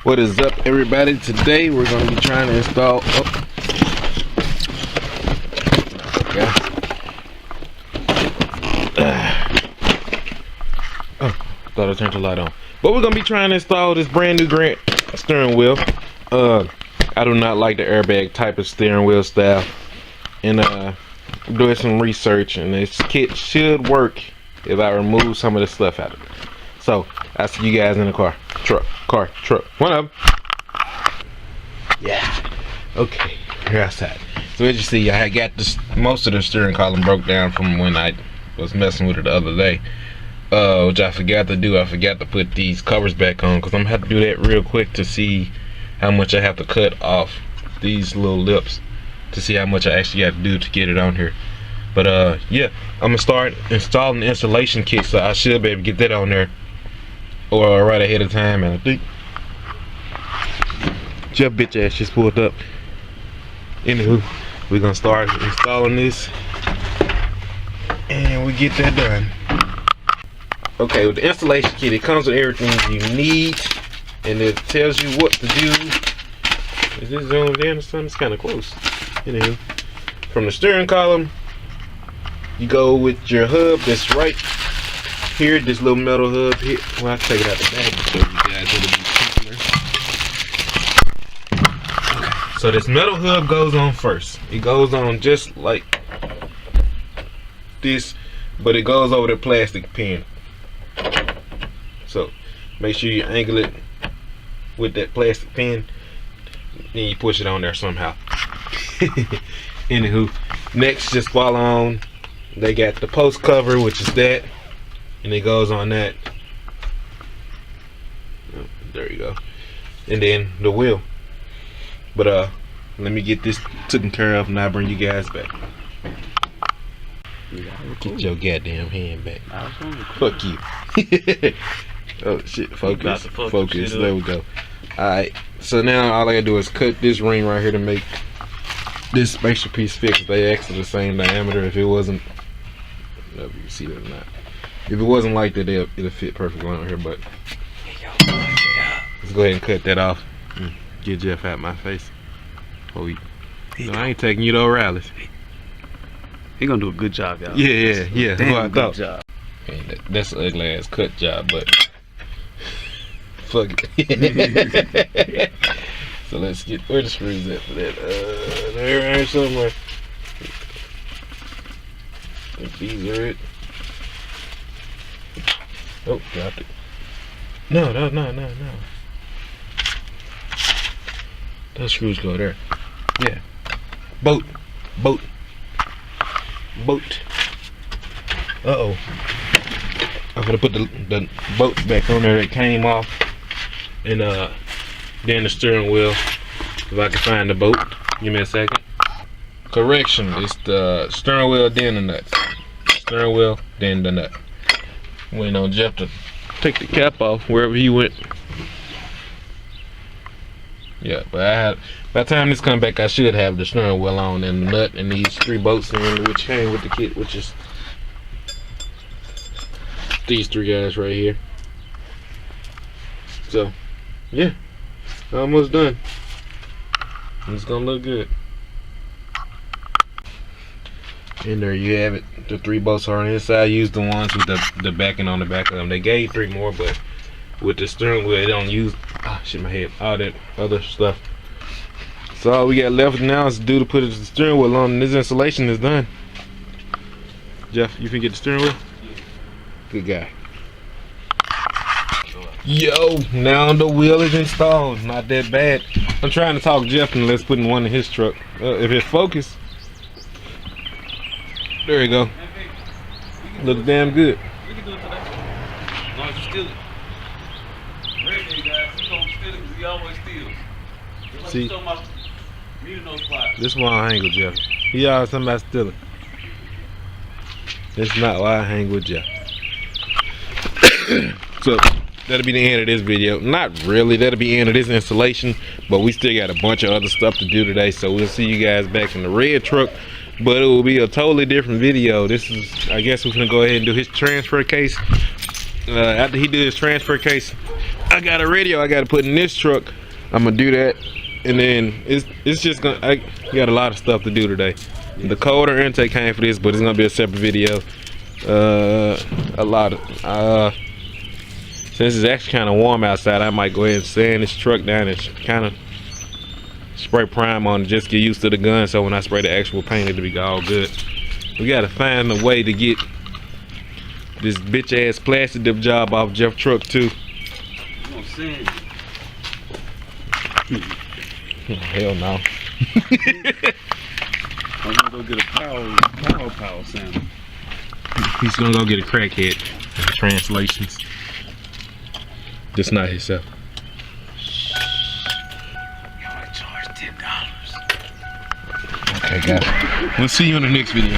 What is up, everybody? Today we're going to be trying to install thought I turned the light on. But we're going to be trying to install this brand new Grant steering wheel. I do not like the airbag type of steering wheel style. And doing some research, and this kit should work if I remove some of the stuff out of it. So I'll see you guys in the truck. One of them. Yeah. Okay. We're outside. So as you see, I got this. Most of the steering column broke down from when I was messing with it the other day. Which I forgot to do. I forgot to put these covers back on because I'm gonna have to do that real quick to see how much I have to cut off these little lips to see how much I actually have to do to get it on here. But yeah, I'm gonna start installing the installation kit, so I should be able to get that on there or right ahead of time. And I think Jeff bitch ass just pulled up. Anywho, we're gonna start installing this and we get that done. Okay, with the installation kit, it comes with everything you need, and it tells you what to do. Is this zoomed in or something? It's kind of close. Anywho, from the steering column, you go with your hub that's right here, this little metal hub here. Well, I'll take it out the back to show you guys it'll be simpler. Okay, so this metal hub goes on first. It goes on just like this, but it goes over the plastic pin. So make sure you angle it with that plastic pin, then you push it on there somehow. Anywho, next just follow on. They got the post cover, which is that, and it goes on that. Oh, there you go. And then the wheel. But let me get this taken care of and I'll bring you guys back. Get your goddamn hand back. Fuck you. Oh shit, focus. Focus. There we go. Alright, so now all I gotta do is cut this ring right here to make this spatial piece fit. They actually the same diameter. If it wasn't, I don't know if you can see that or not. If it wasn't like that, it'll fit perfectly on here. But let's go ahead and cut that off and get Jeff out my face. Oh, no, I ain't taking you to O'Reilly's. He gonna do a good job, y'all. Yeah. That's what I thought. Job. Man, that's an ugly ass cut job, but fuck it. So let's get where the screws at for that. There somewhere. I think these are it. Oh, dropped it. No. Those screws go there. Yeah. Boat. Uh-oh. I'm gonna put the bolts back on there that came off, and then the steering wheel. If I can find the bolt, give me a second. Correction, it's the steering wheel then the nut. Steering wheel then the nut. Waiting on Jeff to take the cap off wherever he went. Yeah, but by the time this comes back, I should have the steering wheel on and the nut and these 3 bolts in, which came with the kit, which is these 3 guys right here. So yeah, almost done. It's gonna look good. And there you have it. The 3 bolts are on the inside. I used the ones with the backing on the back of them. They gave 3 more, but with the steering wheel they don't use shit my head, all that other stuff. So all we got left now is to put the steering wheel on, and this installation is done. Jeff, you can get the steering wheel? Good guy. Yo, now the wheel is installed. Not that bad. I'm trying to talk Jeff and let's put in one in his truck. If it focus, there you go. Looks damn good. We can do it today. As long as you steal it. Ready, guys. He's gonna steal it because he always steals. See, this is why I hang with Jeff. He always talking about stealing. That's not why I hang with Jeff. So that'll be the end of this video. Not really, that'll be the end of this installation, but we still got a bunch of other stuff to do today, so we'll see you guys back in the red truck, but it will be a totally different video. This is, I guess we're gonna go ahead and do his transfer case. After he did his transfer case, I got a radio I gotta put in this truck. I'm gonna do that, and then it's just gonna. I got a lot of stuff to do today. The cold air intake came for this, but it's gonna be a separate video. A lot of since it's actually kind of warm outside, I might go ahead and sand this truck down and kind of spray prime on it, just get used to the gun, so when I spray the actual paint it'll be all good. We gotta find a way to get this bitch ass plastic dip job off Jeff's truck too. I'm gonna sand it. Hell no. I'm gonna go get a power sander. He's gonna go get a crackhead. Translations. Just not himself. I charge $10. Okay, guys. We'll see you in the next video.